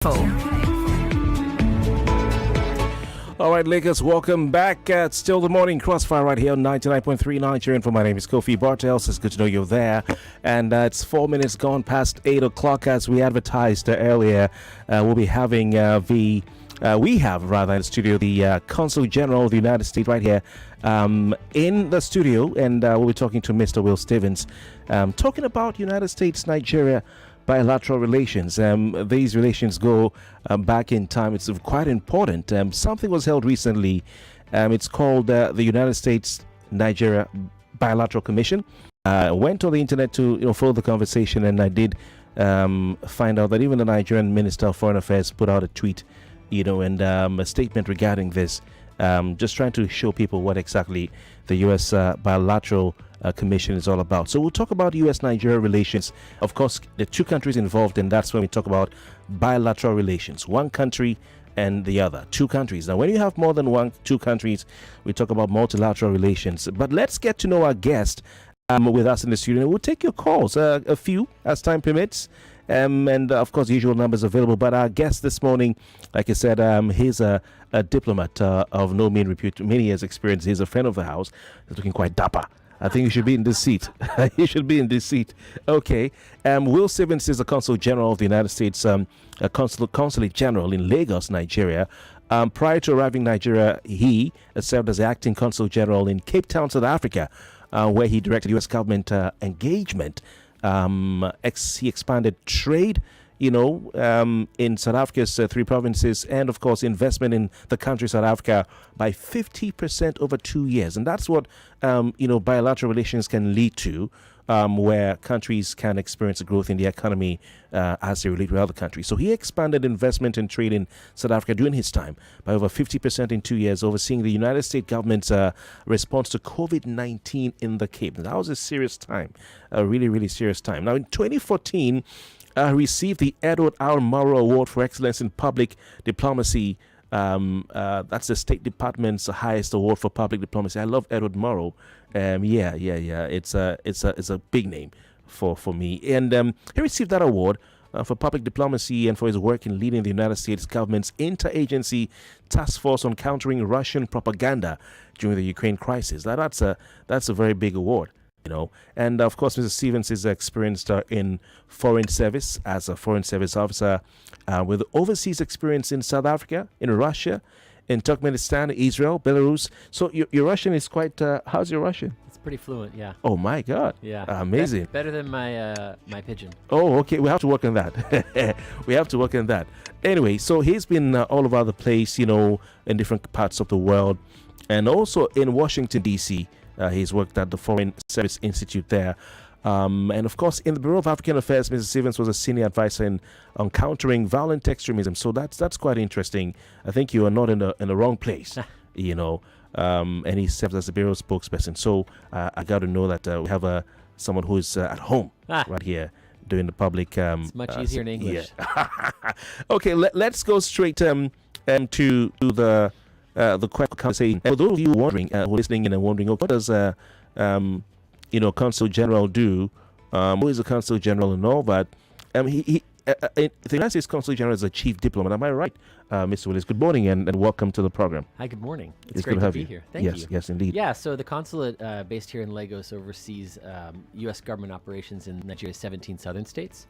All right, Lakers, welcome back. It's still the morning crossfire right here on 99.3 Nigerian. My name is Kofi Bartels. It's good to know you're there. And it's 4 minutes gone past 8 o'clock as we advertised earlier. We'll be having we have in the studio the Consul General of the United States right here in the studio. And we'll be talking to Mr. Will Stevens, talking about United States-Nigeria bilateral relations. These relations go back in time. It's quite important. Something was held recently. It's called the United States-Nigeria Bilateral Commission. Went on the internet to follow the conversation, and I did find out that even the Nigerian Minister of Foreign Affairs put out a tweet, and a statement regarding this, just trying to show people what exactly the U.S. Bilateral Commission is all about. So we'll talk about U.S.-Nigeria relations. Of course, the two countries involved, and that's when we talk about bilateral relations. One country and the other. Two countries. Now, when you have more than two countries, we talk about multilateral relations. But let's get to know our guest with us in the studio. We'll take your calls, a few, as time permits. And of course, the usual numbers available. But our guest this morning, like I said, he's a diplomat of no mean repute, many years' experience. He's a friend of the house. He's looking quite dapper. I think you should be in this seat. You should be in this seat. Okay. Will Stevens is the Consul General of the United States, Consulate General in Lagos, Nigeria. Prior to arriving in Nigeria, he served as the acting Consul General in Cape Town, South Africa, where he directed U.S. government engagement. He expanded trade, in South Africa's three provinces, and of course investment in the country South Africa by 50% over 2 years. And that's what bilateral relations can lead to, where countries can experience a growth in the economy as they relate with other countries. So he expanded investment and trade in South Africa during his time by over 50% in 2 years, overseeing the United States government's response to COVID-19 in the Cape. And that was a serious time, a really, really serious time. Now, in 2014, received the Edward R. Murrow Award for Excellence in Public Diplomacy. That's the State Department's highest award for public diplomacy. I love Edward Murrow. It's a big name for me. And he received that award for public diplomacy and for his work in leading the United States government's interagency task force on countering Russian propaganda during the Ukraine crisis. That's a very big award. And of course, Mr. Stevens is experienced in foreign service as a foreign service officer with overseas experience in South Africa, in Russia, in Turkmenistan, Israel, Belarus. So your Russian is quite, how's your Russian? It's pretty fluent, yeah. Oh my God. Yeah. Amazing. Better than my pidgin. Oh, okay. We have to work on that. We have to work on that. Anyway, so he's been all over the place, in different parts of the world, and also in Washington, D.C., he's worked at the Foreign Service Institute there. And of course, in the Bureau of African Affairs, Mr. Stevens was a senior advisor on countering violent extremism. So that's quite interesting. I think you are not in the wrong place, and he serves as the Bureau spokesperson. So I got to know that we have someone who is at home right here doing the public. It's much easier in English. Yeah. Okay, let's go straight to the conversation. For those of you wondering, who are listening in and wondering, what does Consul General do? Who is the Consul General and all that? The United States Consul General is a chief diplomat. Am I right, Mr. Willis? Good morning and welcome to the program. Hi, good morning. It's great good to have be you here. Thank you. Yes, indeed. Yeah, so the consulate based here in Lagos oversees U.S. government operations in Nigeria's 17 southern states.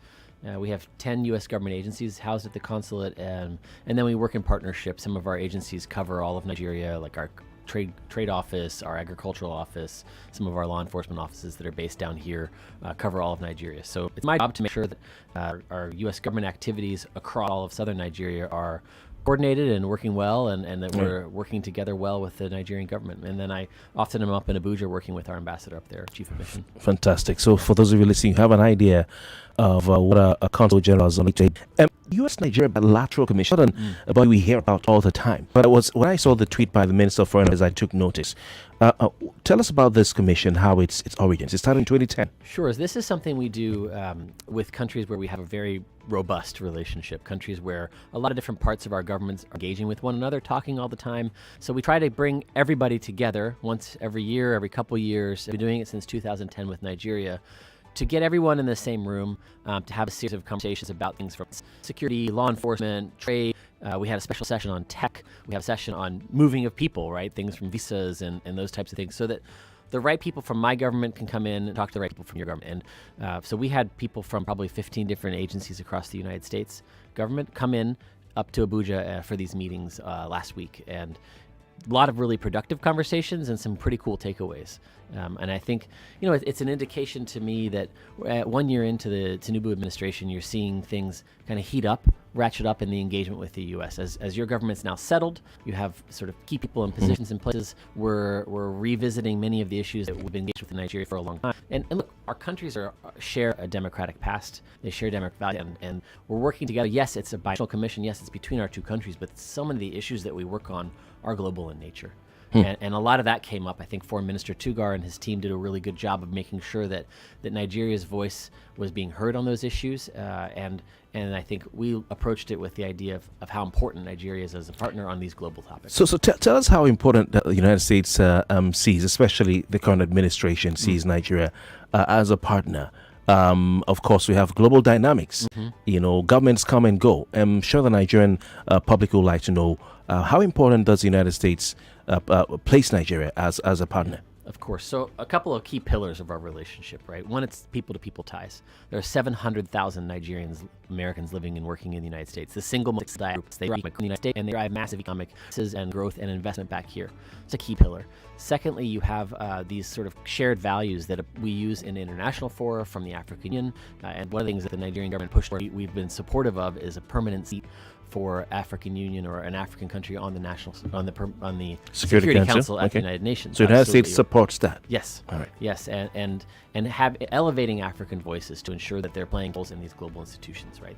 We have 10 U.S. government agencies housed at the consulate, and then we work in partnership. Some of our agencies cover all of Nigeria, like our trade office, our agricultural office, some of our law enforcement offices that are based down here cover all of Nigeria. So it's my job to make sure that our U.S. government activities across all of southern Nigeria are coordinated and working well, and that we're working together well with the Nigerian government. And then I often am up in Abuja working with our ambassador up there, chief of mission. Fantastic. So for those of you listening, you have an idea of what a consul general is on. U.S.-Nigeria bilateral commission, about we hear about all the time. But when I saw the tweet by the Minister of Foreign Affairs, I took notice. Tell us about this commission, how its origins. It started in 2010. Sure. This is something we do with countries where we have a very robust relationship, countries where a lot of different parts of our governments are engaging with one another, talking all the time. So we try to bring everybody together once every year, every couple years. We've been doing it since 2010 with Nigeria, to get everyone in the same room, to have a series of conversations about things from security, law enforcement, trade. We had a special session on tech. We have a session on moving of people, right? Things from visas and those types of things, so that the right people from my government can come in and talk to the right people from your government. And so we had people from probably 15 different agencies across the United States government come in up to Abuja for these meetings last week. And a lot of really productive conversations and some pretty cool takeaways. And I think, it's an indication to me that 1 year into the Tinubu administration, you're seeing things kind of heat up, ratchet up in the engagement with the U.S. As your government's now settled, you have sort of key people in positions in places. We're revisiting many of the issues that we've been engaged with in Nigeria for a long time. And look, our countries share a democratic past. They share democratic value, and we're working together. Yes, it's a binational commission. Yes, it's between our two countries, but so many of the issues that we work on are global in nature. And a lot of that came up. I think Foreign Minister Tugar and his team did a really good job of making sure that Nigeria's voice was being heard on those issues. And I think we approached it with the idea of how important Nigeria is as a partner on these global topics. So tell us how important the United States sees, especially the current administration sees Nigeria as a partner. Of course, we have global dynamics. Governments come and go. I'm sure the Nigerian public would like to know how important does the United States place Nigeria as a partner? Of course. So a couple of key pillars of our relationship, right? One, it's people-to-people ties. There are 700,000 Americans living and working in the United States. The single most groups, they drive in the United States, and they drive massive economic and growth and investment back here. It's a key pillar. Secondly, you have these sort of shared values that we use in international fora from the African Union. And one of the things that the Nigerian government pushed for, we've been supportive of, is a permanent seat for African Union or an African country on the Security Council at the United Nations. So the United States supports that. Yes. All right. Yes, and have elevating African voices to ensure that they're playing roles in these global institutions, right?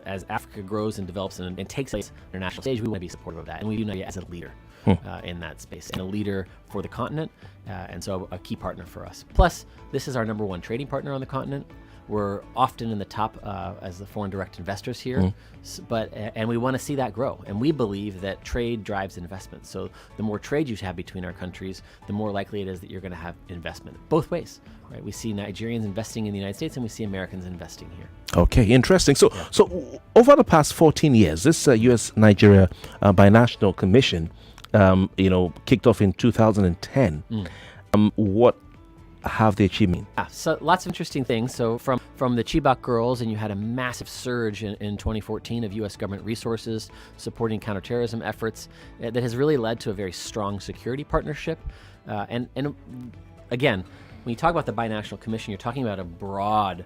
As Africa grows and develops and takes place on the international stage, we want to be supportive of that, and we do Nigeria as a leader in that space and a leader for the continent, and so a key partner for us. Plus, this is our number one trading partner on the continent. We're often in the top as the foreign direct investors here, and we want to see that grow. And we believe that trade drives investment. So the more trade you have between our countries, the more likely it is that you're going to have investment both ways. Right? We see Nigerians investing in the United States, and we see Americans investing here. Okay, interesting. So over the past 14 years, this U.S.-Nigeria Binational Commission, kicked off in 2010. What have they achieved? So lots of interesting things. So from the Chibok girls, and you had a massive surge in 2014 of U.S. government resources supporting counterterrorism efforts that has really led to a very strong security partnership. And again, when you talk about the Binational Commission, you're talking about a broad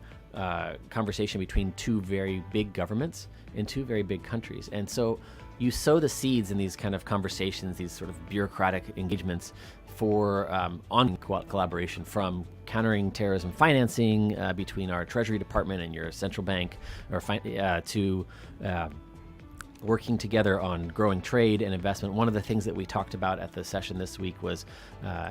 conversation between two very big governments in two very big countries. And so you sow the seeds in these kind of conversations, these sort of bureaucratic engagements for ongoing collaboration, from countering terrorism financing between our Treasury Department and your central bank, to working together on growing trade and investment. One of the things that we talked about at the session this week was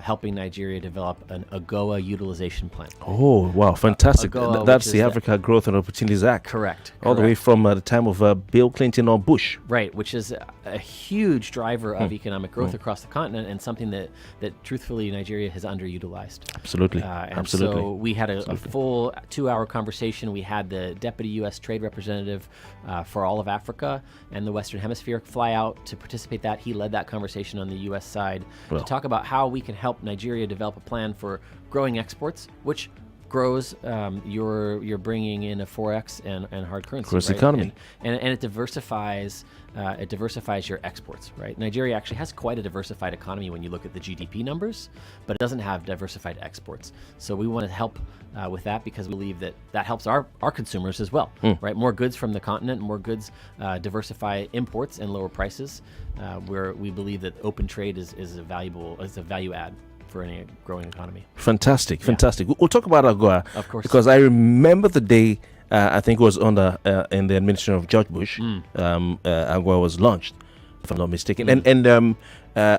helping Nigeria develop an AGOA utilization plan. Oh, wow, fantastic. That's the Africa Growth and Opportunities Act. Correct. All the way from the time of Bill Clinton or Bush. Right, which is a huge driver of economic growth across the continent, and something that truthfully Nigeria has underutilized. Absolutely. Absolutely. So we had a full 2-hour conversation. We had the Deputy U.S. Trade Representative for all of Africa and the Western Hemisphere fly out to participate. He led that conversation on the U.S. side to talk about how we can help Nigeria develop a plan for growing exports, which grows you're bringing in a forex and hard currency, grows right? economy, and it diversifies your exports, right? Nigeria actually has quite a diversified economy when you look at the GDP numbers, but it doesn't have diversified exports. So we want to help with that, because we believe that helps our consumers as well, right? More goods from the continent, more goods diversify imports and lower prices, where we believe that open trade is a value add for any growing economy. Fantastic. We'll talk about AGOA, of course, because I remember the day I think it was in the administration of George Bush. AGOA was launched, if I'm not mistaken, and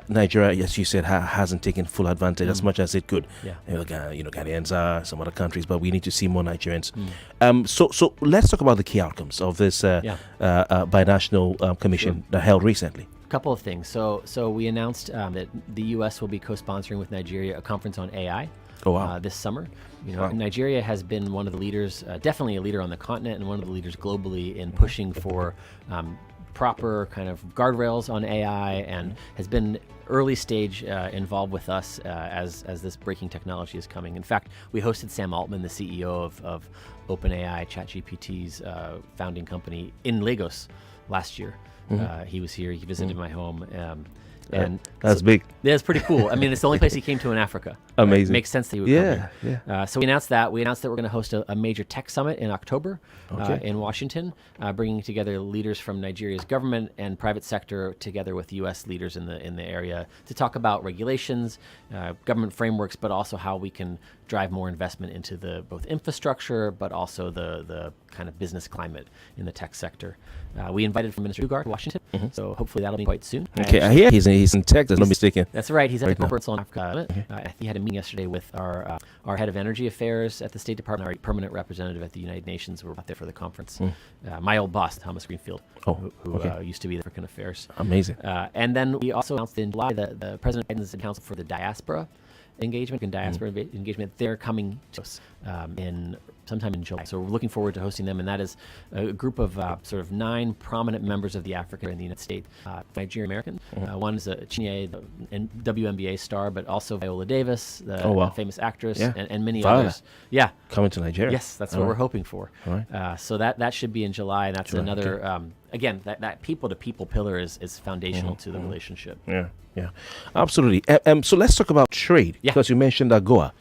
Nigeria, as you said, hasn't taken full advantage as much as it could. Ghanaians are, some other countries, but we need to see more Nigerians. So let's talk about the key outcomes of this binational commission that held recently. Couple of things. So we announced that the U.S. will be co-sponsoring with Nigeria a conference on AI this summer. Wow. Nigeria has been one of the leaders, definitely a leader on the continent, and one of the leaders globally in pushing for proper kind of guardrails on AI, and has been early stage involved with us as this breaking technology is coming. In fact, we hosted Sam Altman, the CEO of OpenAI, ChatGPT's founding company, in Lagos last year. He was here. He visited my home. And that's big. Yeah, it's pretty cool. I mean, it's the only place he came to in Africa. Amazing. Right? Makes sense that he would come Yeah. here. So we announced that. We announced that we're going to host a major tech summit in October in Washington, bringing together leaders from Nigeria's government and private sector together with U.S. leaders in the area to talk about regulations, government frameworks, but also how we can drive more investment into the both infrastructure, but also the kind of business climate in the tech sector. We invited from Minister Dugard to Washington, so hopefully that'll be quite soon. Okay, I hear he's in Texas, not mistaken. That's right. He's at the now. Consul in Africa. He had a meeting yesterday with our head of energy affairs at the State Department, our permanent representative at the United Nations. We're out there for the conference. My old boss, Thomas Greenfield, who used to be the African Affairs. Amazing. And then we also announced in July that the President Biden's Council for the Diaspora engagement and diaspora engagement, they're coming to us sometime in July. So we're looking forward to hosting them, and that is a group of sort of 9 prominent members of the Africa in the United States, Nigerian American. One is Chineye, the WNBA star, but also Viola Davis, the famous actress, and many others. Yeah, coming to Nigeria. Yes, that's what we're hoping for. All right. So that should be in July, and that's another. Again, that people-to-people pillar is foundational to the relationship. Yeah, absolutely. So let's talk about trade, because you mentioned AGOA.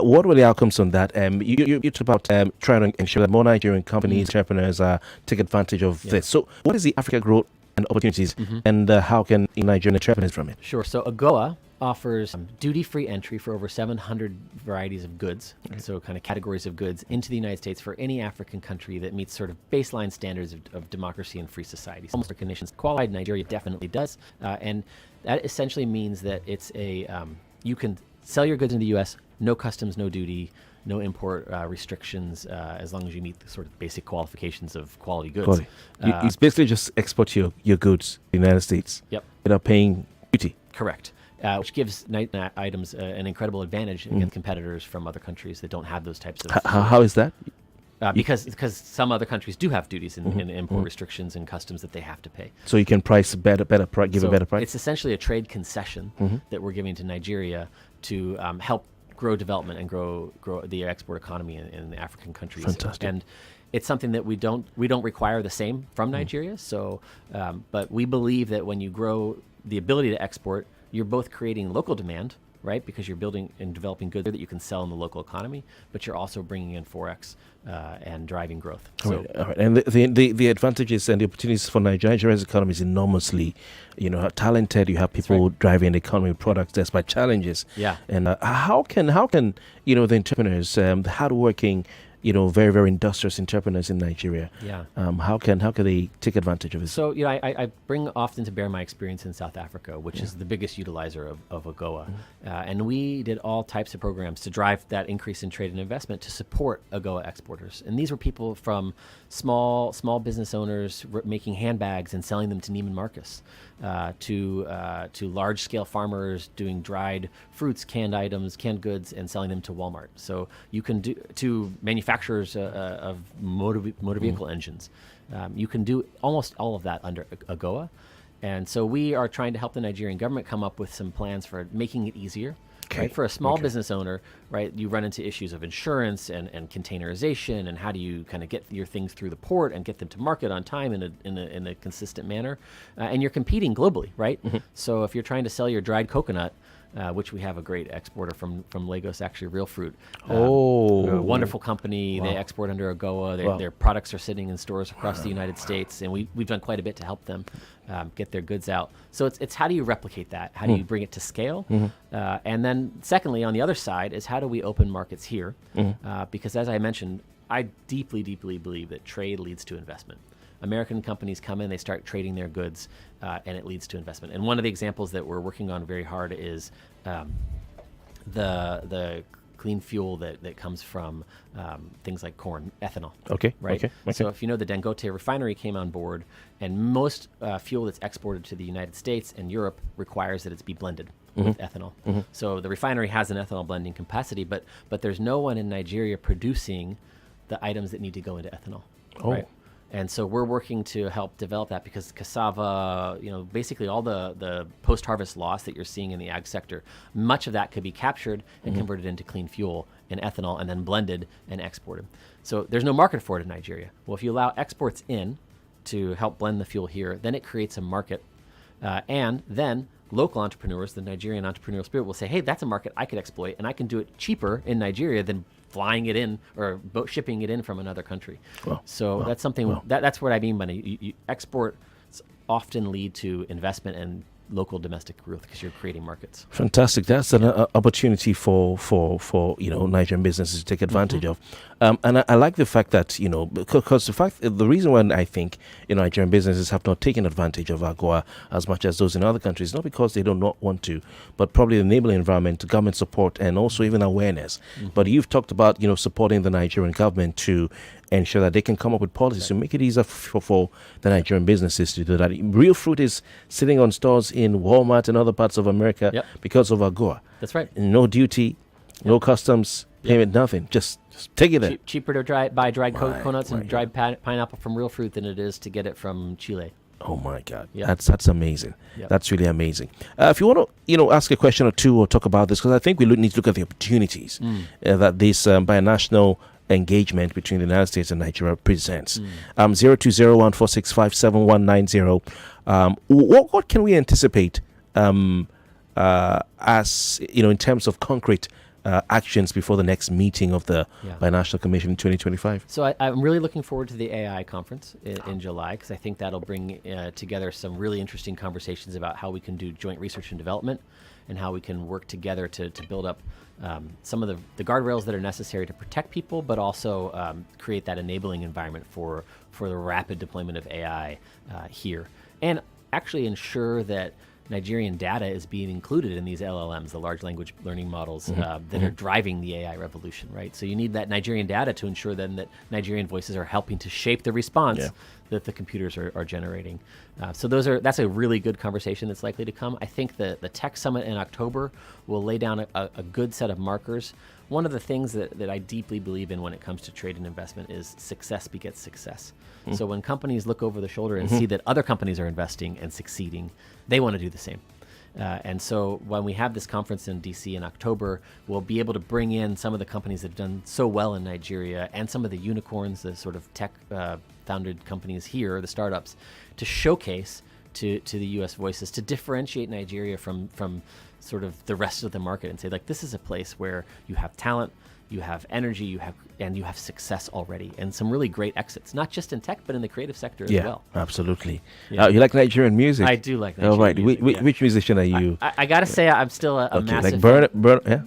What were the outcomes on that? You talked about trying to ensure that more Nigerian companies, entrepreneurs take advantage of this. So what is the Africa growth and opportunities, and how can Nigerian entrepreneurs from it? Sure. So AGOA offers duty-free entry for over 700 varieties of goods, so kind of categories of goods, into the United States for any African country that meets sort of baseline standards of democracy and free society. Almost recognitions qualified. Nigeria definitely does, and that essentially means that it's you can sell your goods in the U.S., no customs, no duty, no import restrictions, as long as you meet the sort of basic qualifications of quality goods. You basically just export your goods to the United States without paying duty. Correct. Which gives items an incredible advantage against competitors from other countries that don't have those types of. How is that? Because some other countries do have duties and import restrictions and customs that they have to pay. So you can price give a better price. It's essentially a trade concession that we're giving to Nigeria to help grow development and grow the export economy in the African countries. Fantastic. And it's something that we don't require the same from Nigeria. So, but we believe that when you grow the ability to export, you're both creating local demand, right? Because you're building and developing goods that you can sell in the local economy, but you're also bringing in Forex and driving growth. All right. And the advantages and the opportunities for Nigeria's economy is enormously, talented. You have people driving the economy products despite challenges. Yeah. And how can the entrepreneurs, the hardworking, very, very industrious entrepreneurs in Nigeria. How can they take advantage of it? So, I bring often to bear my experience in South Africa, which is the biggest utilizer of AGOA. And we did all types of programs to drive that increase in trade and investment to support AGOA exporters. And these were people from small business owners making handbags and selling them to Neiman Marcus, to large-scale farmers doing dried fruits, canned items, canned goods, and selling them to Walmart. So you can do to manufacturers of motor vehicle engines. You can do almost all of that under AGOA. And so we are trying to help the Nigerian government come up with some plans for making it easier. Right? For a small business owner, right, you run into issues of insurance and containerization, and how do you kind of get your things through the port and get them to market on time in a consistent manner, and you're competing globally, right? So if you're trying to sell your dried coconut, which we have a great exporter from Lagos, actually, Real Fruit. A wonderful company. They export under AGOA. Their products are sitting in stores across the United States, and we've done quite a bit to help them get their goods out. So it's how do you replicate that? How do you bring it to scale? And then secondly, on the other side, is how do we open markets here? Because as I mentioned, I deeply, deeply believe that trade leads to investment. American companies come in, they start trading their goods, and it leads to investment. And one of the examples that we're working on very hard is the clean fuel that comes from things like corn, ethanol. Right? So if you know, the Dangote refinery came on board, and most fuel that's exported to the United States and Europe requires that it's be blended. with ethanol. So the refinery has an ethanol blending capacity, but there's no one in Nigeria producing the items that need to go into ethanol. Oh. Right? And so we're working to help develop that, because cassava, basically all the post-harvest loss that you're seeing in the ag sector, much of that could be captured and converted into clean fuel and ethanol and then blended and exported. So there's no market for it in Nigeria. Well, if you allow exports in to help blend the fuel here, then it creates a market. And then local entrepreneurs, the Nigerian entrepreneurial spirit, will say, hey, that's a market I could exploit, and I can do it cheaper in Nigeria than flying it in or shipping it in from another country. That's something, that's what I mean by exports often lead to investment and local domestic growth, because you're creating markets. Fantastic. That's an opportunity for Nigerian businesses to take advantage of. And I like the fact that, because the reason why I think Nigerian businesses have not taken advantage of AGOA as much as those in other countries, not because they do not want to, but probably the enabling environment, government support, and also even awareness. But you've talked about, supporting the Nigerian government to ensure that they can come up with policies to make it easier for the Nigerian businesses to do that. Real fruit is sitting on stores in Walmart and other parts of America because of AGOA. That's right. No duty, no customs, payment, nothing. Just take it there. Cheaper to buy dried coconuts and dried pineapple from Real Fruit than it is to get it from Chile. Oh my God, that's amazing. That's really amazing. If you want to, ask a question or two or talk about this, because I think we need to look at the opportunities that this binational engagement between the United States and Nigeria presents. 0201465790. What can we anticipate as in terms of concrete actions before the next meeting of the Binational Commission in 2025? So I'm really looking forward to the AI conference in July, because I think that'll bring together some really interesting conversations about how we can do joint research and development, and how we can work together to build up some of the guardrails that are necessary to protect people, but also create that enabling environment for the rapid deployment of AI here, and actually ensure that Nigerian data is being included in these LLMs, the large language learning models that are driving the AI revolution, right? So you need that Nigerian data to ensure then that Nigerian voices are helping to shape the response that the computers are generating. So that's a really good conversation that's likely to come. I think the Tech Summit in October will lay down a good set of markers. One of the things that I deeply believe in when it comes to trade and investment is success begets success. So when companies look over the shoulder and see that other companies are investing and succeeding, they want to do the same. And so when we have this conference in DC in October, we'll be able to bring in some of the companies that have done so well in Nigeria, and some of the unicorns, the sort of tech founded companies here, the startups, to showcase to the U.S. voices, to differentiate Nigeria from sort of the rest of the market, and say, like, this is a place where you have talent, you have energy, you have success already, and some really great exits, not just in tech, but in the creative sector as well. Absolutely. You like Nigerian music? I do like Nigerian music. Which musician are you? I got to say, I'm still a massive fan.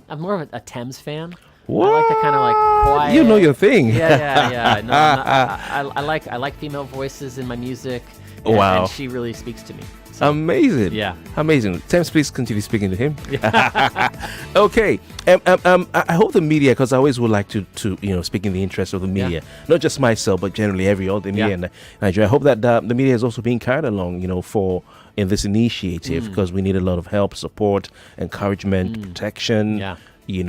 I'm more of a Thames fan. What? I like the kind of like quiet. You know your thing. Yeah. No, I like female voices in my music. And she really speaks to me. So, amazing. Yeah. Amazing. Thames, please continue speaking to him. Okay. I hope the media, because I always would like to speak in the interest of the media, not just myself, but generally all the media in Nigeria. I hope that the media is also being carried along, in this initiative, because we need a lot of help, support, encouragement, protection, in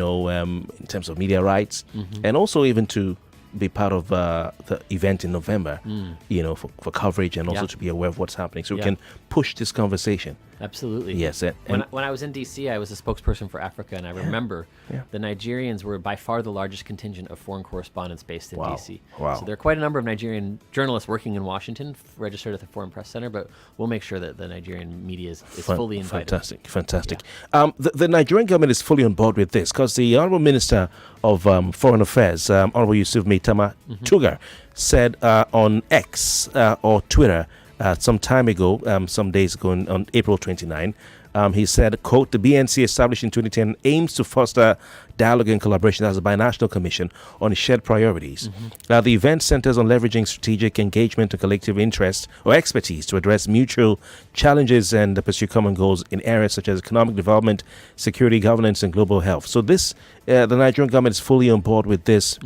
terms of media rights, and also even to be part of the event in November, for coverage, and also to be aware of what's happening, so we can push this conversation. Absolutely. Yes. When I was in D.C., I was a spokesperson for Africa, and I remember the Nigerians were by far the largest contingent of foreign correspondents based in D.C. Wow. So there are quite a number of Nigerian journalists working in Washington, registered at the Foreign Press Center, but we'll make sure that the Nigerian media is fully invited. Fantastic. The Nigerian government is fully on board with this, because the Honorable Minister of Foreign Affairs, Honorable Yusuf Maitama Tugar, said on X or Twitter some time ago, some days ago, on April 29, he said, quote, "The BNC established in 2010 aims to foster dialogue and collaboration as a binational commission on shared priorities. Now, the event centers on leveraging strategic engagement and collective interest or expertise to address mutual challenges and pursue common goals in areas such as economic development, security, governance, and global health. So this, the Nigerian government is fully on board with this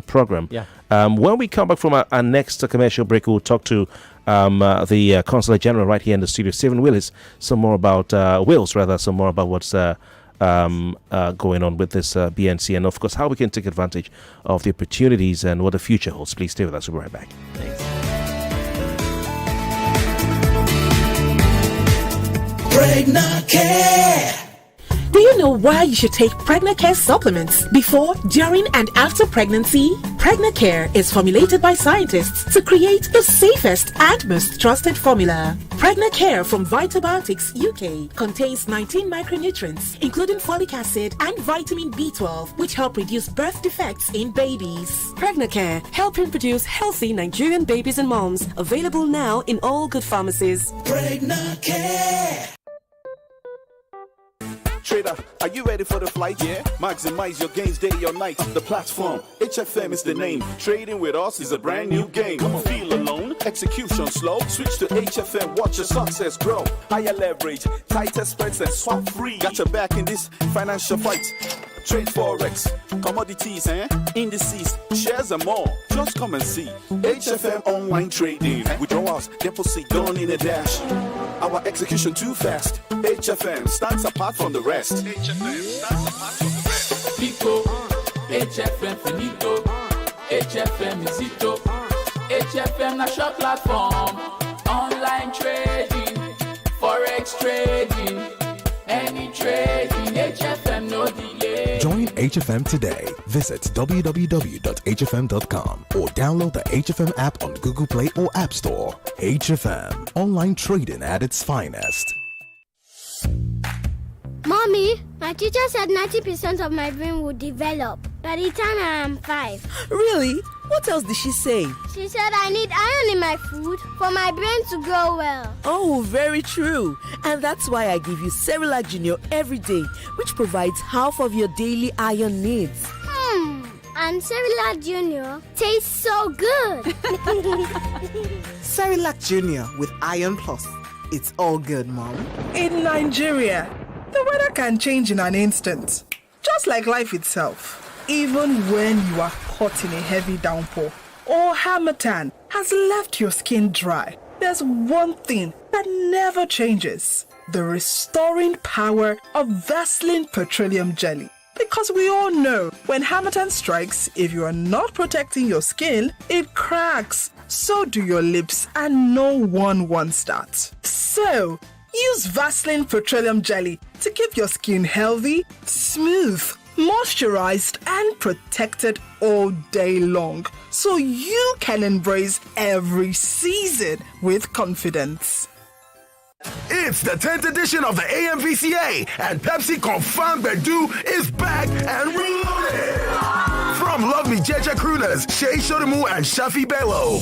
program. Yeah. When we come back from our next commercial break, we'll talk to the Consulate General right here in the studio, Stephen Wills, some more about what's going on with this BNC, and of course how we can take advantage of the opportunities and what the future holds. Please stay with us. We'll be right back. Thanks. Pregnant Care. Do you know why you should take Pregnant Care supplements before, during, and after pregnancy? Pregnant Care is formulated by scientists to create the safest and most trusted formula. Pregnant Care from Vitabiotics UK contains 19 micronutrients, including folic acid and vitamin B12, which help reduce birth defects in babies. Pregnant Care, helping produce healthy Nigerian babies and moms. Available now in all good pharmacies. Pregnant Care. Trader, are you ready for the flight? Yeah. Maximize your gains day or night. The platform, HFM is the name. Trading with us is a brand new game. Come on, feel alone. Execution slow. Switch to HFM. Watch your success grow. Higher leverage, tighter spreads and swap free. Got your back in this financial fight. Trade forex, commodities, indices, shares and more. Just come and see HFM online trading. Withdrawals, deposit done in a dash. Our execution too fast. HFM stands apart from the rest. HFM stands apart from the rest. Pico, HFM finito, HFM is ito, HFM national platform, online trading, forex trading, any trading, HFM no delay. Join HFM today. Visit www.hfm.com or download the HFM app on Google Play or App Store. HFM, online trading at its finest. Mommy, my teacher said 90% of my brain will develop by the time I am 5. Really? What else did she say? She said I need iron in my food for my brain to grow well. Oh, very true. And that's why I give you Cerelac Junior every day, which provides half of your daily iron needs. And Cerelac Junior tastes so good. Cerelac Junior with Iron Plus. It's all good, Mom. In Nigeria, the weather can change in an instant, just like life itself. Even when you are caught in a heavy downpour or harmattan has left your skin dry, there's one thing that never changes: the restoring power of Vaseline Petroleum Jelly. Because we all know when harmattan strikes, if you are not protecting your skin, it cracks. So do your lips, and no one wants that. So use Vaseline Petroleum Jelly to keep your skin healthy, smooth, moisturized, and protected all day long, so you can embrace every season with confidence. It's the 10th edition of the AMVCA, and Pepsi Confirmed Bedu is back and reloaded. From Love Me Jeje crooners Shea Shodomu and Shafi Bello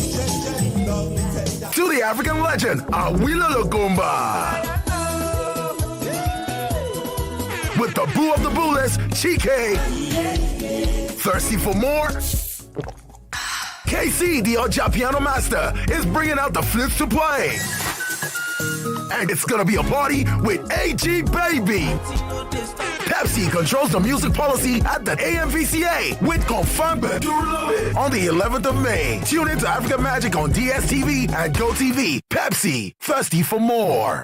to the African legend Awilo Logomba, with the boo of the boo-less Chike. Thirsty for more? KC, the Oja Piano Master, is bringing out the flips to play. And it's gonna be a party with AG Baby. Pepsi controls the music policy at the AMVCA with Confirmed on the 11th of May. Tune into African Magic on DSTV and GoTV. Pepsi, thirsty for more.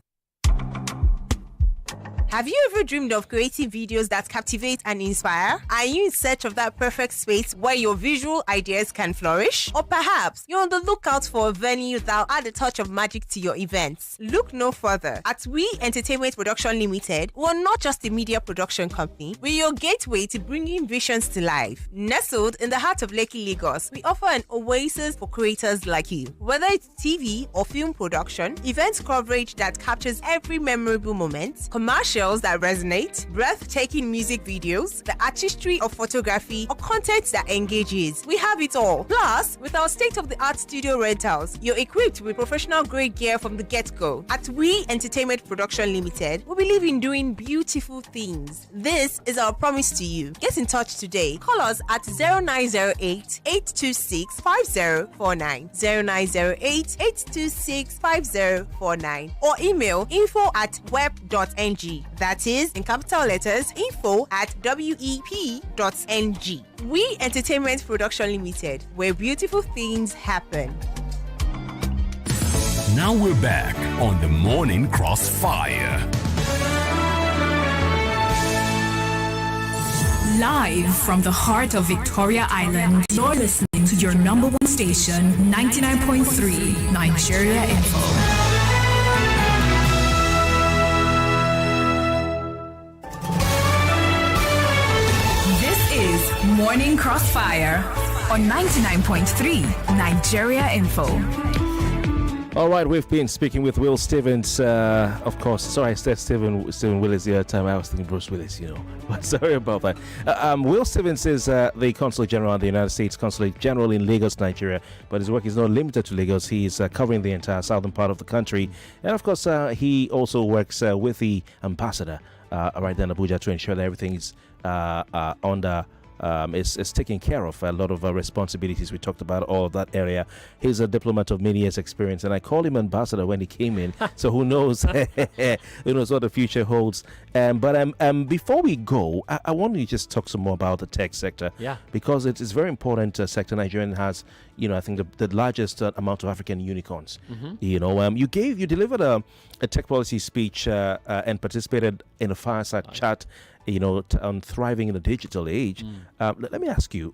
Have you ever dreamed of creating videos that captivate and inspire? Are you in search of that perfect space where your visual ideas can flourish? Or perhaps you're on the lookout for a venue that'll add a touch of magic to your events? Look no further. At We Entertainment Production Limited, we're not just a media production company, we're your gateway to bringing visions to life. Nestled in the heart of Lekki, Lagos, we offer an oasis for creators like you. Whether it's TV or film production, event coverage that captures every memorable moment, commercial bombshells that resonate, breathtaking music videos, the artistry of photography, or content that engages. We have it all. Plus, with our state-of-the-art studio rentals, you're equipped with professional-grade gear from the get-go. At We Entertainment Production Limited, we believe in doing beautiful things. This is our promise to you. Get in touch today. Call us at 0908 826 5049, 0908 826 5049, or email info@web.ng. That is, in capital letters, info@wep.ng. We Entertainment Production Limited, where beautiful things happen. Now we're back on the Morning Crossfire. Live from the heart of Victoria Island, you're listening to your number one station, 99.3 Nigeria Info. This is Morning Crossfire on 99.3 Nigeria Info. All right, we've been speaking with Will Stevens, of course. Sorry, I said Stephen Willis the other time. I was thinking Bruce Willis, But sorry about that. Will Stevens is the Consul General of the United States Consulate General in Lagos, Nigeria. But his work is not limited to Lagos. He's covering the entire southern part of the country. And of course, he also works with the ambassador right there in Abuja to ensure that everything is under is taking care of a lot of responsibilities. We talked about all of that area. He's a diplomat of many years' experience, and I called him ambassador when he came in. So who knows? Who knows what the future holds? But before we go, I want to just talk some more about the tech sector. Yeah. Because it is a very important sector. Nigeria has, I think the largest amount of African unicorns. Mm-hmm. You delivered a tech policy speech and participated in a fireside chat. On thriving in the digital age. Let me ask you,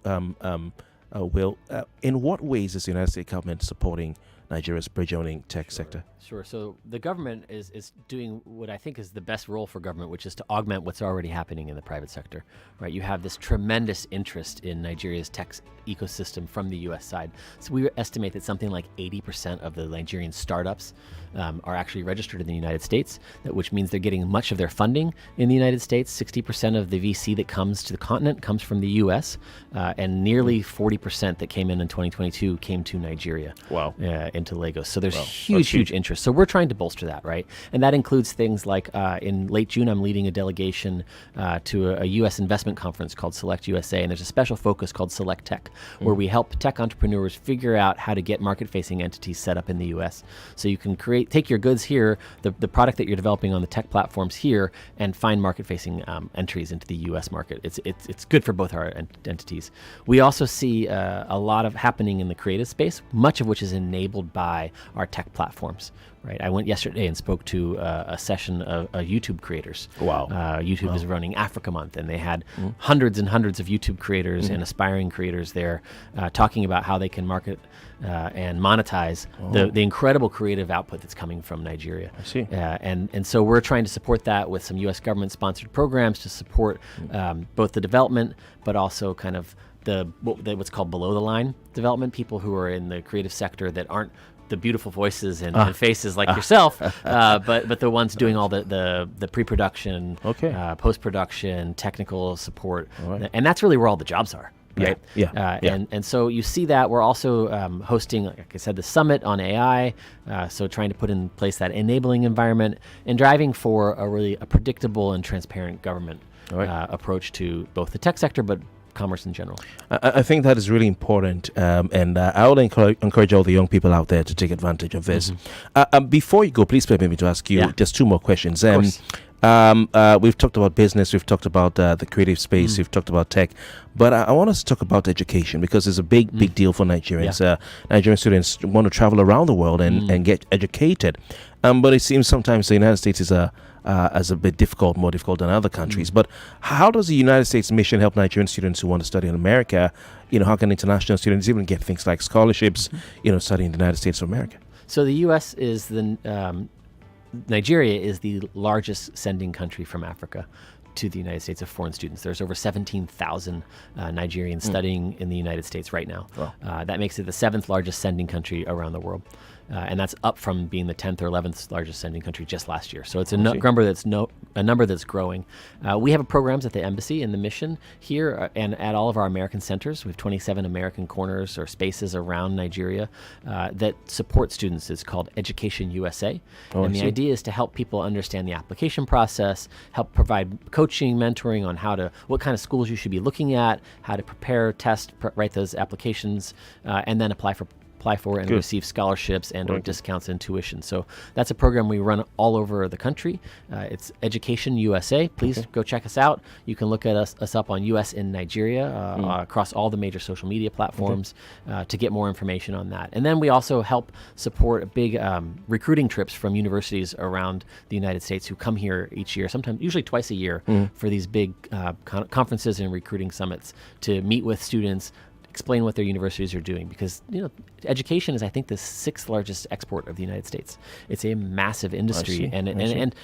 Will, in what ways is the United States government supporting Nigeria's burgeoning tech sector? Sure. So the government is doing what I think is the best role for government, which is to augment what's already happening in the private sector, right? You have this tremendous interest in Nigeria's tech ecosystem from the U.S. side. So we estimate that something like 80% of the Nigerian startups are actually registered in the United States, which means they're getting much of their funding in the United States. 60% of the VC that comes to the continent comes from the U.S., and nearly 40% that came in 2022 came to Nigeria. Wow. Into Lagos. So there's huge interest. So we're trying to bolster that, right? And that includes things like in late June, I'm leading a delegation to a U.S. investment conference called Select USA, and there's a special focus called Select Tech, where we help tech entrepreneurs figure out how to get market-facing entities set up in the U.S. So you can take your goods here, the product that you're developing on the tech platforms here, and find market-facing entries into the U.S. market. It's good for both our entities. We also see a lot of happening in the creative space, much of which is enabled by our tech platforms. Right. I went yesterday and spoke to a session of YouTube creators. Wow. YouTube is running Africa Month, and they had hundreds and hundreds of YouTube creators and aspiring creators there talking about how they can market and monetize the incredible creative output that's coming from Nigeria. I see. And so we're trying to support that with some U.S. government-sponsored programs to support both the development, but also kind of what's called below-the-line development, people who are in the creative sector that aren't the beautiful voices and faces like yourself, but the ones doing all the pre-production, post-production, technical support, and that's really where all the jobs are. Right. And so you see that we're also hosting, like I said, the summit on AI. So trying to put in place that enabling environment and driving for a predictable and transparent government approach to both the tech sector, but commerce in general. I think that is really important, and I would encourage all the young people out there to take advantage of this. Before you go, please permit me to ask you just two more questions. We've talked about business, we've talked about the creative space, we've talked about tech, but I want us to talk about education, because it's a big deal for Nigerians. Nigerian students want to travel around the world and get educated, but it seems sometimes the United States is a bit more difficult than other countries. But how does the United States mission help Nigerian students who want to study in America? How can international students even get things like scholarships, studying in the United States of America? So the U.S. is Nigeria is the largest sending country from Africa to the United States of foreign students. There's over 17,000 Nigerians studying in the United States right now. Wow. That makes it the 7th largest sending country around the world. And that's up from being the 10th or 11th largest sending country just last year. So it's a number that's a number that's growing. We have programs at the embassy and the mission here and at all of our American centers. We have 27 American corners or spaces around Nigeria that support students. It's called Education USA. And the idea is to help people understand the application process, help provide coaching, mentoring on what kind of schools you should be looking at, how to prepare, test, write those applications, and then apply for and receive scholarships and or discounts in tuition. So that's a program we run all over the country. It's Education USA. Please go check us out. You can look at us up on U.S-Nigeria across all the major social media platforms to get more information on that. And then we also help support big recruiting trips from universities around the United States who come here each year, usually twice a year, for these big conferences and recruiting summits to meet with students, explain what their universities are doing, because education is, I think, the 6th largest export of the United States. It's a massive industry, and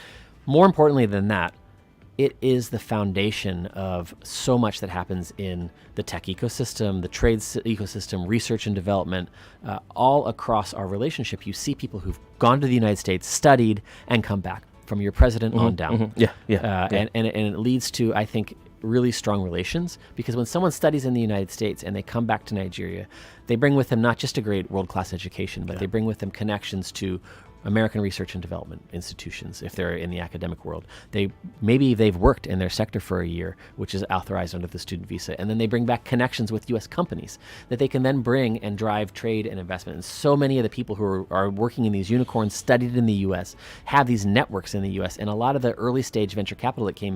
more importantly than that, it is the foundation of so much that happens in the tech ecosystem, the trade ecosystem, research and development, all across our relationship. You see people who've gone to the United States, studied, and come back, from your president on down. And it leads to, I think, really strong relations, because when someone studies in the United States and they come back to Nigeria, they bring with them not just a great world-class education, but they bring with them connections to American research and development institutions if they're in the academic world. Maybe they've worked in their sector for a year, which is authorized under the student visa, and then they bring back connections with U.S. companies that they can then bring and drive trade and investment. And so many of the people who are working in these unicorns studied in the U.S., have these networks in the U.S., and a lot of the early stage venture capital that came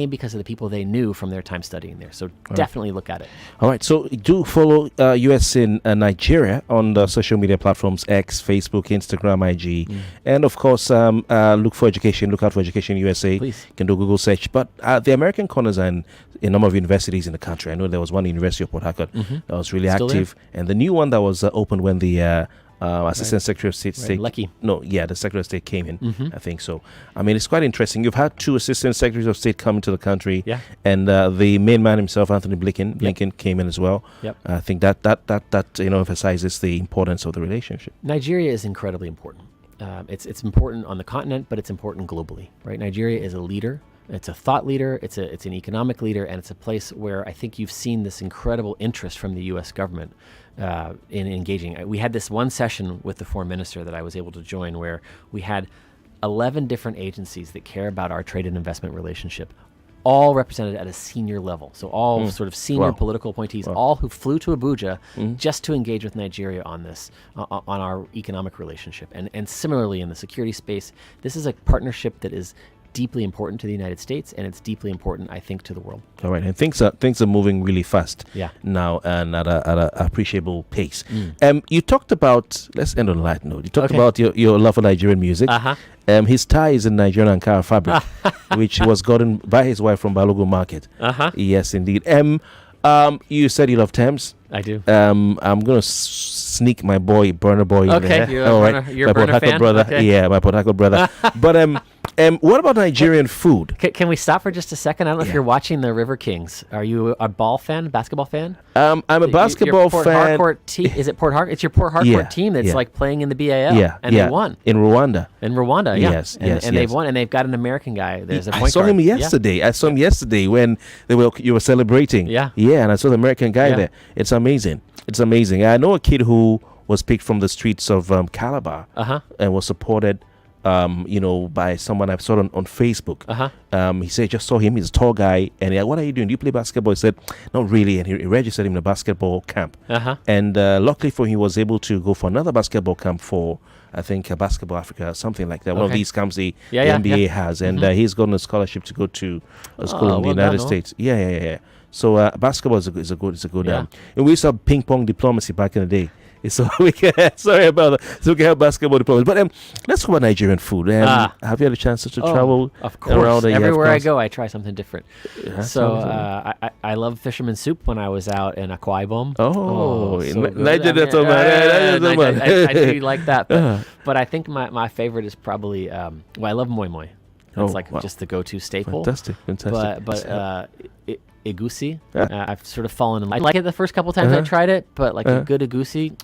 because of the people they knew from their time studying there. So definitely look at it. All right, so do follow U.S. in Nigeria on the social media platforms, X, Facebook, Instagram, IG. And of course, look out for Education USA. Please. You can do a Google search. But the American corners are in a number of universities in the country. I know there was one University of Port Harcourt that was really active. And the new one that was opened when the Assistant Secretary of State, the Secretary of State came in, I think so. I mean, it's quite interesting. You've had 2 Assistant Secretaries of State come into the country, and the main man himself, Anthony Blinken, came in as well. I think that emphasizes the importance of the relationship. Nigeria is incredibly important. It's important on the continent, but it's important globally, right? Nigeria is a leader. It's a thought leader. It's an economic leader, and it's a place where I think you've seen this incredible interest from the U.S. government in engaging. We had this one session with the foreign minister that I was able to join, where we had 11 different agencies that care about our trade and investment relationship, all represented at a senior level. So all sort of senior political appointees, all who flew to Abuja just to engage with Nigeria on this, on our economic relationship. And similarly in the security space, this is a partnership that is deeply important to the United States, and it's deeply important, I think, to the world. All right, and things are moving really fast now, and at an appreciable pace. You talked about, let's end on a light note. You talked about your love for Nigerian music. His tie is in Nigerian Ankara fabric, which was gotten by his wife from Balogun Market. Yes, indeed. You said you love Thames. I do. I'm gonna sneak my boy, Burner Boy, in there. You're a Burner fan? Brother. Yeah, my Port Harcourt brother. But what about Nigerian food? Can we stop for just a second? I don't know if you're watching the River Kings. Are you a basketball fan? I'm a basketball Port fan. Harcourt is it Port Harcourt? It's your Port Harcourt team that's like playing in the BAL. And they won. In Rwanda. Yes. And they've won, and they've got an American guy. There's a point I saw guard. him yesterday. I saw him yesterday when you were celebrating. Yeah, and I saw the American guy there. It's amazing. It's amazing. I know a kid who was picked from the streets of Calabar and was supported by someone I saw on Facebook. He said, just saw him, he's a tall guy, and what are you doing? Do you play basketball? He said, not really, and he registered him in a basketball camp. And luckily for him, he was able to go for another basketball camp for, I think, Basketball Africa, something like that. One of these camps the NBA has, and he's gotten a scholarship to go to a school in the United States. So basketball is a good. And we used to have ping pong diplomacy back in the day. So we can, sorry about that. So we can have basketball diplomacy. But let's talk about Nigerian food. Have you had a chance to travel? Of course. Around Everywhere I go, I try something different. I love fisherman's soup when I was out in Akwa Ibom. I do like that. But I think my favorite is probably, I love moi moi. That's just the go-to staple. Fantastic. But egusi, I've sort of fallen in love. I like it the first couple times I tried it, but a good egusi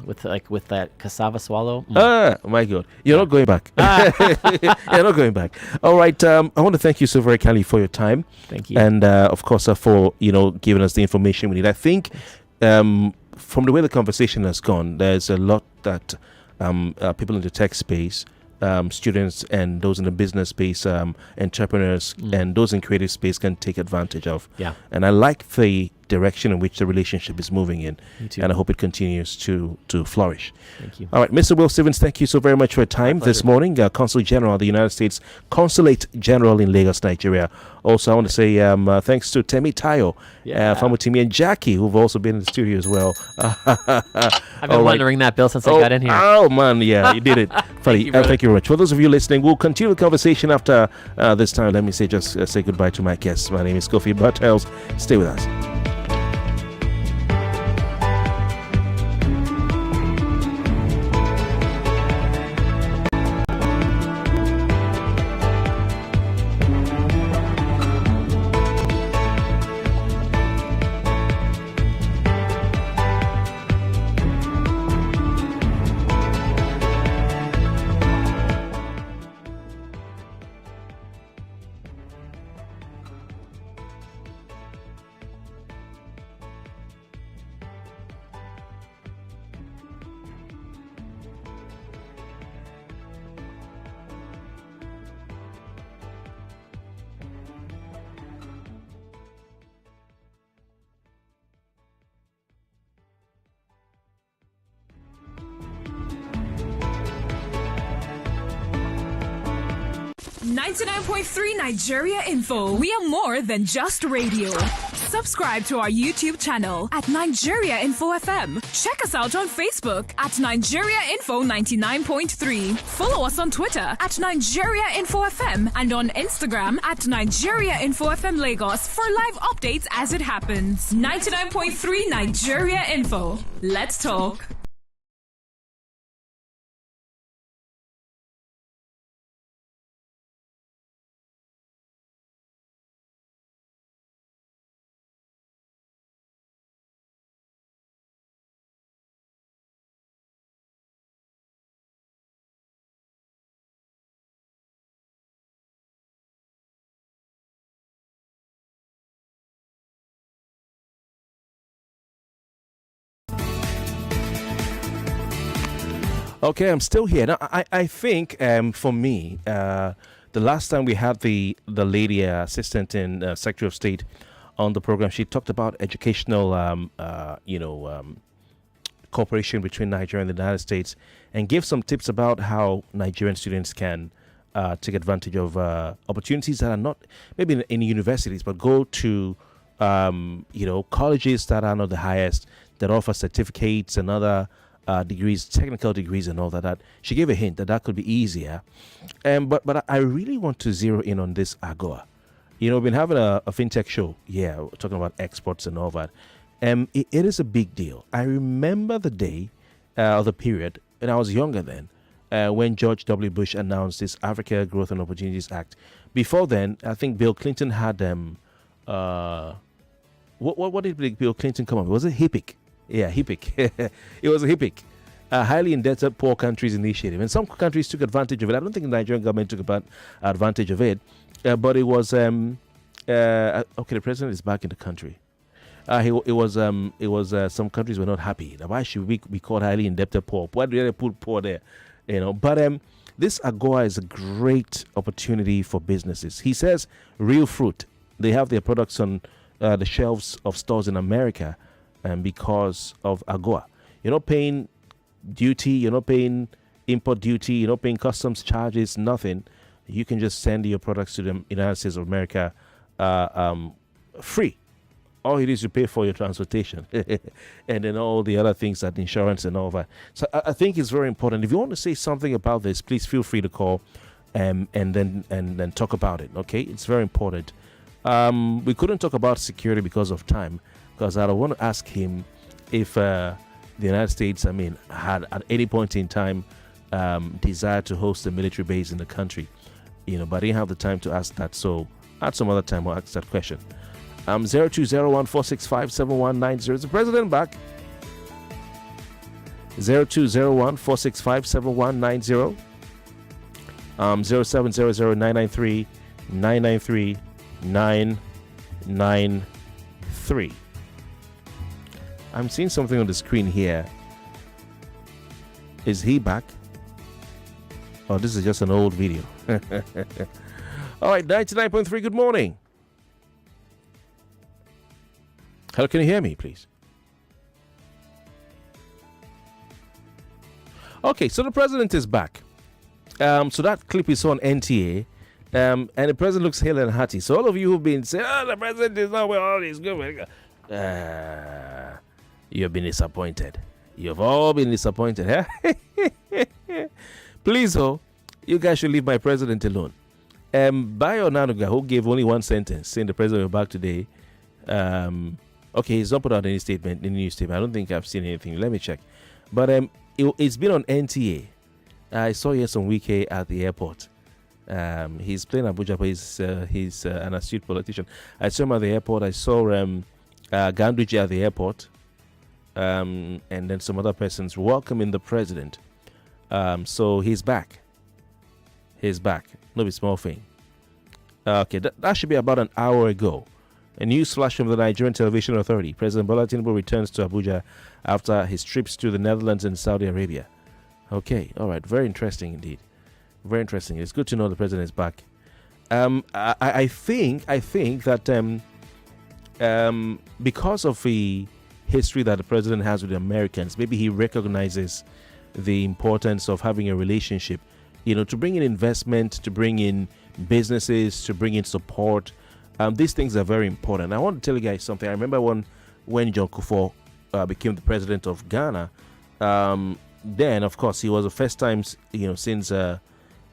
with that cassava swallow. My God, you're not going back. You're not going back. All right. I want to thank you so very kindly for your time. Thank you, and of course for giving us the information we need. I think from the way the conversation has gone, there's a lot that people in the tech space, students and those in the business space, entrepreneurs and those in creative space can take advantage of. Yeah. And I like the direction in which the relationship is moving in. Me too. And I hope it continues to flourish. Thank you. All right, Mr. Will Stevens, thank you so very much for your time this morning. Consul General of the United States Consulate General in Lagos, Nigeria. Also, I want to say thanks to Temi Tayo, Famutimi, and Jackie, who've also been in the studio as well. I've been wondering that, Bill, since I got in here. Oh, man, yeah, you did it. Funny. Thank you very much. For those of you listening, we'll continue the conversation after this time. Let me say goodbye to my guests. My name is Kofi Bartels. Stay with us. Nigeria Info. We are more than just radio. Subscribe to our YouTube channel at Nigeria Info FM. Check us out on Facebook at Nigeria Info 99.3. Follow us on Twitter at Nigeria Info FM and on Instagram at Nigeria Info FM Lagos for live updates as it happens. 99.3 Nigeria Info. Let's talk. Okay, I'm still here. Now, I think for me, the last time we had the lady assistant in Secretary of State on the program, she talked about educational, cooperation between Nigeria and the United States, and gave some tips about how Nigerian students can take advantage of opportunities that are not maybe in universities, but go to colleges that are not the highest, that offer certificates and other degrees, technical degrees and all that. She gave a hint that could be easier. But I really want to zero in on this AGOA. We've been having a fintech show, talking about exports and all that. It is a big deal. I remember the day or the period, and I was younger then, when George W. Bush announced this Africa Growth and Opportunities Act. Before then, I think Bill Clinton had what did Bill Clinton come up with? Was it HIPIC? Yeah, HIPIC. It was a HIPIC, a highly indebted poor countries initiative. And some countries took advantage of it. I don't think the Nigerian government took advantage of it. But it was, okay, the president is back in the country. It was some countries were not happy. Now, why should we be called highly indebted poor? Why do they put poor there? But this AGOA is a great opportunity for businesses. He says real fruit. They have their products on the shelves of stores in America. Because of AGOA, you're not paying duty, you're not paying import duty, you're not paying customs charges, nothing. You can just send your products to the United States of America free. All it is to pay for your transportation and then all the other things, that insurance and all that. So I think it's very important. If you want to say something about this, please feel free to call and then talk about it. Okay, it's very important. We couldn't talk about security because of time, because I want to ask him if the United States, had at any point in time desired to host a military base in the country. but I didn't have the time to ask that. So at some other time, I'll ask that question. 0201-465-7190. Is the president back? 0201-465-7190. 0700-993-993. I'm seeing something on the screen here. Is he back? Oh, this is just an old video. All right, 99.3, good morning. Hello, can you hear me, please? Okay, so the president is back. So that clip is on NTA. And the president looks hale and hearty. So all of you who've been saying, the president is not well, all is good. You've been disappointed. You've all been disappointed, huh? Please, you guys should leave my president alone. Bayo Nanuga, who gave only one sentence saying the president will be back today. Okay, he's not put out any statement in the newspaper. I don't think I've seen anything. Let me check. But it's been on NTA. I saw yes on Wike at the airport. He's playing Abuja, but he's an astute politician. I saw him at the airport. I saw Ganduje at the airport. And then some other persons welcoming the president. So he's back. He's back. No be small thing. Okay, that should be about an hour ago. A news flash from the Nigerian Television Authority. President Bola Tinubu returns to Abuja after his trips to the Netherlands and Saudi Arabia. Okay, all right. Very interesting indeed. Very interesting. It's good to know the president is back. I think that because of the history that the president has with the Americans, maybe he recognizes the importance of having a relationship, to bring in investment, to bring in businesses, to bring in support. These things are very important. I want to tell you guys something. I remember when John Kofi became the president of Ghana. Then, of course, he was the first time, since, for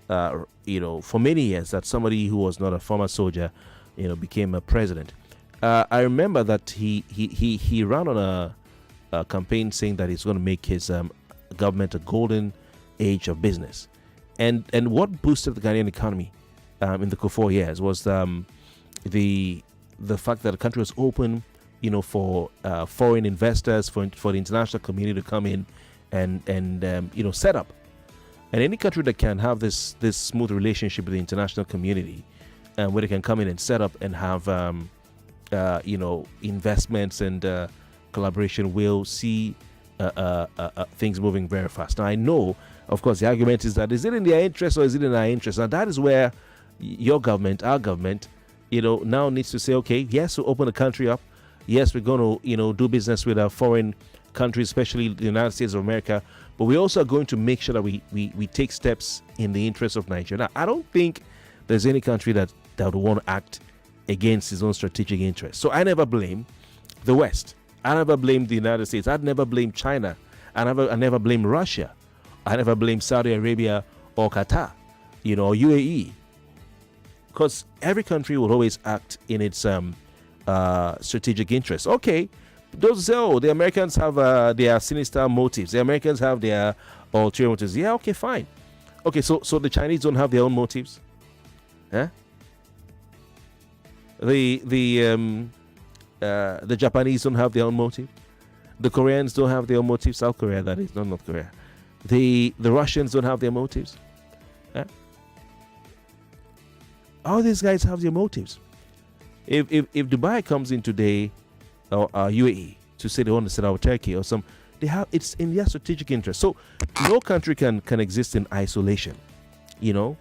many years that somebody who was not a former soldier, became a president. I remember that he ran on a campaign saying that he's going to make his government a golden age of business. And what boosted the Ghanaian economy in the Kofi years was the fact that the country was open, for foreign investors, for the international community to come in and set up. And any country that can have this smooth relationship with the international community, where they can come in and set up and have investments and collaboration, will see things moving very fast. Now, I know, of course, the argument is that is it in their interest or is it in our interest? And that is where your government, our government, now needs to say, okay, yes, we'll open the country up. Yes, we're going to, do business with our foreign countries, especially the United States of America. But we also are going to make sure that we take steps in the interest of Nigeria. Now, I don't think there's any country that would want to act against its own strategic interests. So I never blame the West. I never blame the United States. I'd never blame China. I never blame Russia. I never blame Saudi Arabia or Qatar, or UAE. Because every country will always act in its strategic interests. Okay, those say, the Americans have their sinister motives. The Americans have their ulterior motives. Yeah, okay, fine. Okay, so the Chinese don't have their own motives? Huh? The Japanese don't have their own motive. The Koreans don't have their own motives. South Korea, that is, not North Korea. The Russians don't have their motives. Huh? All these guys have their motives. If Dubai comes in today, or UAE, to say they want to set out Turkey or some, it's in their strategic interest. So no country can exist in isolation. All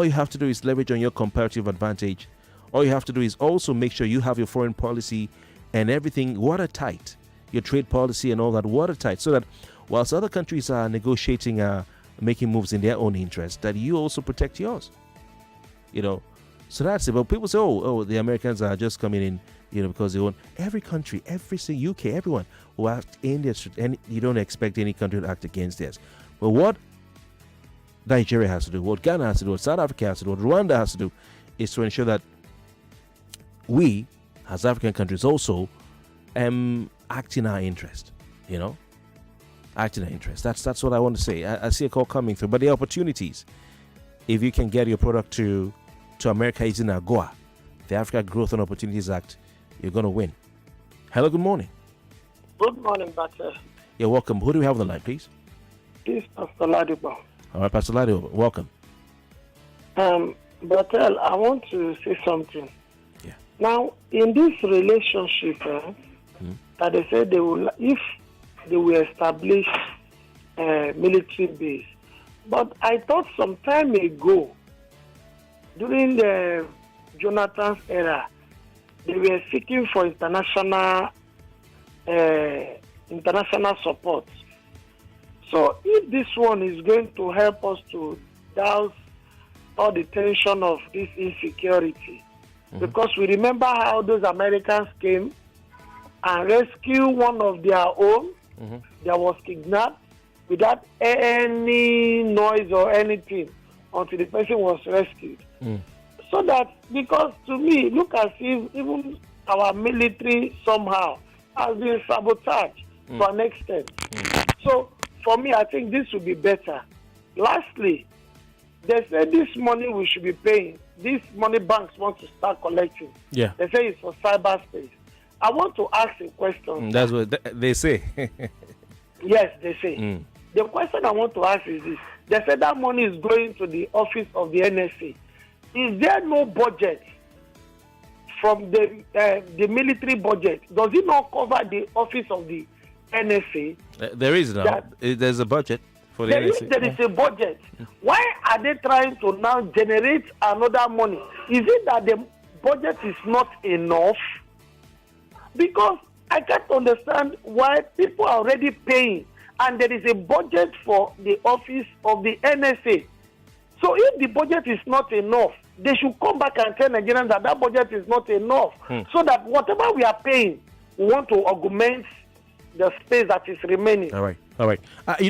you have to do is leverage on your comparative advantage. All you have to do is also make sure you have your foreign policy and everything watertight, your trade policy and all that watertight, so that whilst other countries are negotiating, making moves in their own interest, that you also protect yours. So that's it. But people say, the Americans are just coming in, because they want every country, every single UK, everyone will act in their, and you don't expect any country to act against theirs. But what Nigeria has to do, what Ghana has to do, what South Africa has to do, what Rwanda has to do, is to ensure that we, as African countries, also act in our interest. Act in our interest. That's what I want to say. I see a call coming through, but the opportunities if you can get your product to America using AGOA, the Africa Growth and Opportunities Act, you're going to win. Hello, good morning. Good morning, Bartels. You're welcome. Who do we have on the line, please? This is Pastor Ladipo. All right, Pastor Ladipo, welcome. Bartels, I want to say something. Yeah. Now, in this relationship, that they said if they will establish a military base, but I thought some time ago, during the Jonathan's era, they were seeking for international support. So if this one is going to help us to douse all the tension of this insecurity, because we remember how those Americans came and rescued one of their own that was kidnapped without any noise or anything until the person was rescued. So that, because to me, look as if even our military somehow has been sabotaged to an extent. So for me, I think this would be better. Lastly, they say this money we should be paying, this money banks want to start collecting. Yeah. They say it's for cyberspace. I want to ask a question. That's what they say. Yes, they say. The question I want to ask is this. They said that money is going to the office of the NSA. Is there no budget from the military budget? Does it not cover the office of the NSA? There is now. There's a budget for the NSA. There is a budget. Why are they trying to now generate another money? Is it that the budget is not enough? Because I can't understand why people are already paying and there is a budget for the office of the NSA. So if the budget is not enough, they should come back and tell Nigerians that that budget is not enough, so that whatever we are paying, we want to augment the space that is remaining. All right. Pastor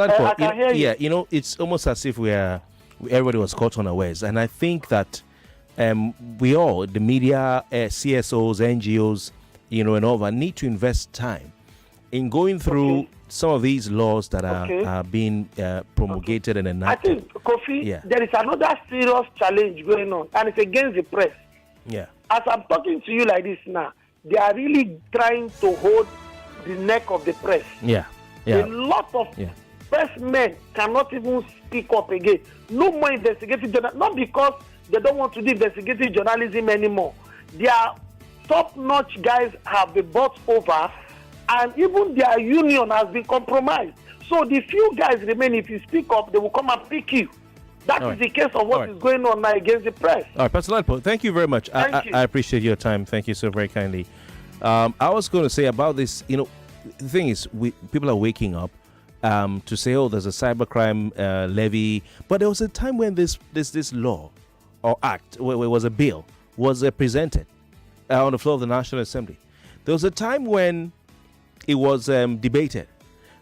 Ladipo, I can hear you. Yeah, it's almost as if everybody was caught unawares, and I think that we all, the media, CSOs, NGOs, and all that, need to invest time in going through some of these laws that are being promulgated and enacted. I think, Kofi, there is another serious challenge going on, and it's against the press. Yeah. As I'm talking to you like this now, they are really trying to hold the neck of the press. Yeah. A lot of press men cannot even speak up again. No more investigative journalism, not because they don't want to do investigative journalism anymore. Their top-notch guys have been bought over, and even their union has been compromised. So the few guys remain. If you speak up, they will come and pick you. That is the case of what is going on now against the press. All right, Pastor Ladipo, thank you very much. I appreciate your time. Thank you so very kindly. I was going to say about this, the thing is, people are waking up to say, there's a cybercrime levy. But there was a time when this law or act, where it was a bill, was presented on the floor of the National Assembly. There was a time when it was debated.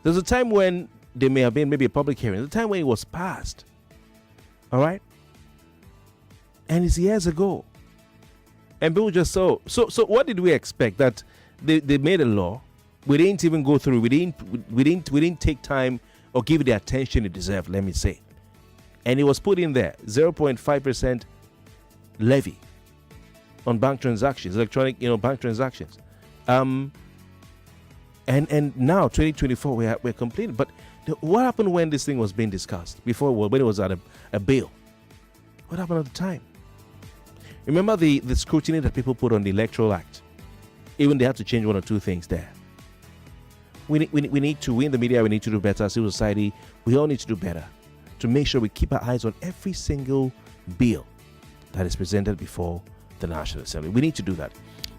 There was a time when there may have been maybe a public hearing. The time when it was passed. All right? And it's years ago. And people just so what did we expect? That they made a law, we didn't even go through, we didn't take time or give it the attention it deserved, let me say. And it was put in there, 0.5% levy on bank transactions, electronic, bank transactions. And now 2024 we're completed. But what happened when this thing was being discussed before, when it was at a bill? What happened at the time? Remember the scrutiny that people put on the Electoral Act? Even they had to change one or two things there. We need to, we in the media, we need to do better. Civil society, we all need to do better to make sure we keep our eyes on every single bill that is presented before the National Assembly. We need to do that.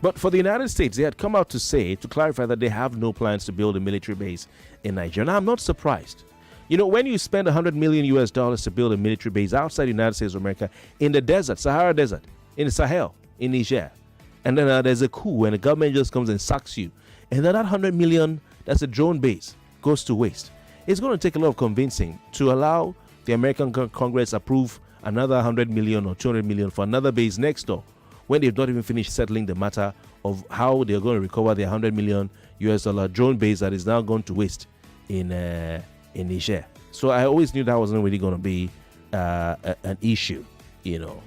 But for the United States, they had come out to clarify that they have no plans to build a military base in Nigeria. Now, I'm not surprised. When you spend $100 million to build a military base outside the United States of America, in the desert, Sahara Desert, in the Sahel, in Niger, and then there's a coup and the government just comes and sacks you, and then that $100 million, that's a drone base, goes to waste. It's going to take a lot of convincing to allow the American Congress approve another $100 million or $200 million for another base next door, when they've not even finished settling the matter of how they're going to recover their $100 million drone base that is now going to waste in Niger. So I always knew that wasn't really going to be an issue. You know,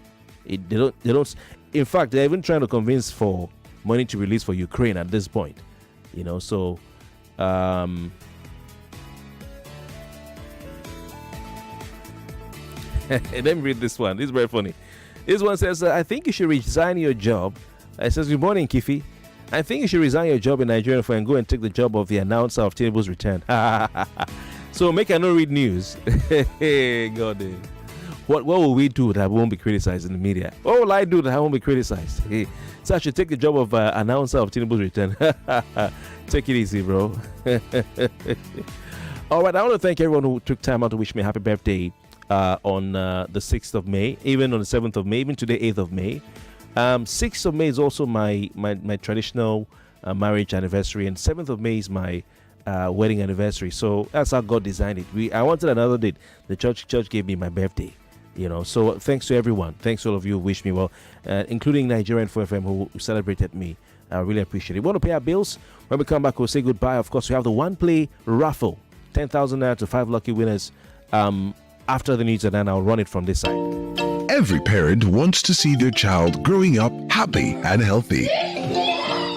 they don't. In fact, they're even trying to convince for money to release for Ukraine at this point. You know, so. Let me read this one. This is very funny. This one says, I think you should resign your job. It says, good morning, Kofi. I think you should resign your job in Nigeria and go and take the job of the announcer of Tinubu's return. So make I not read news. God, what will we do that won't be criticized in the media? What will I do that I won't be criticized? So I should take the job of announcer of Tinubu's return. Take it easy, bro. All right, I want to thank everyone who took time out to wish me a happy birthday on the 6th of May, even on the 7th of May, even today, 8th of May. 6th of May is also my traditional marriage anniversary, and 7th of May is my wedding anniversary. So that's how God designed it. I wanted another date. The church gave me my birthday. You know, so thanks to everyone. Thanks to all of you who wish me well, including Nigerian 4FM who celebrated me. I really appreciate it. We want to pay our bills. When we come back, we'll say goodbye. Of course, we have the one play raffle, 10,000 naira to 5 lucky winners. After the news, and then I'll run it from this side. Every parent wants to see their child growing up happy and healthy.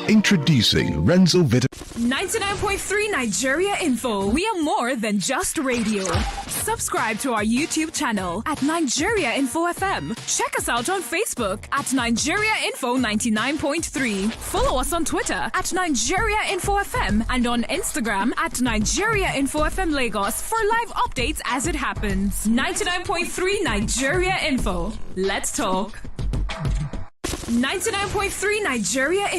Introducing Renzo Vitamin. 99.3 Nigeria Info. We are more than just radio. Subscribe to our YouTube channel at Nigeria Info FM. Check us out on Facebook at Nigeria Info 99.3. Follow us on Twitter at Nigeria Info FM and on Instagram at Nigeria Info FM Lagos for live updates as it happens. 99.3 Nigeria Info. Let's talk. 99.3 Nigeria Info.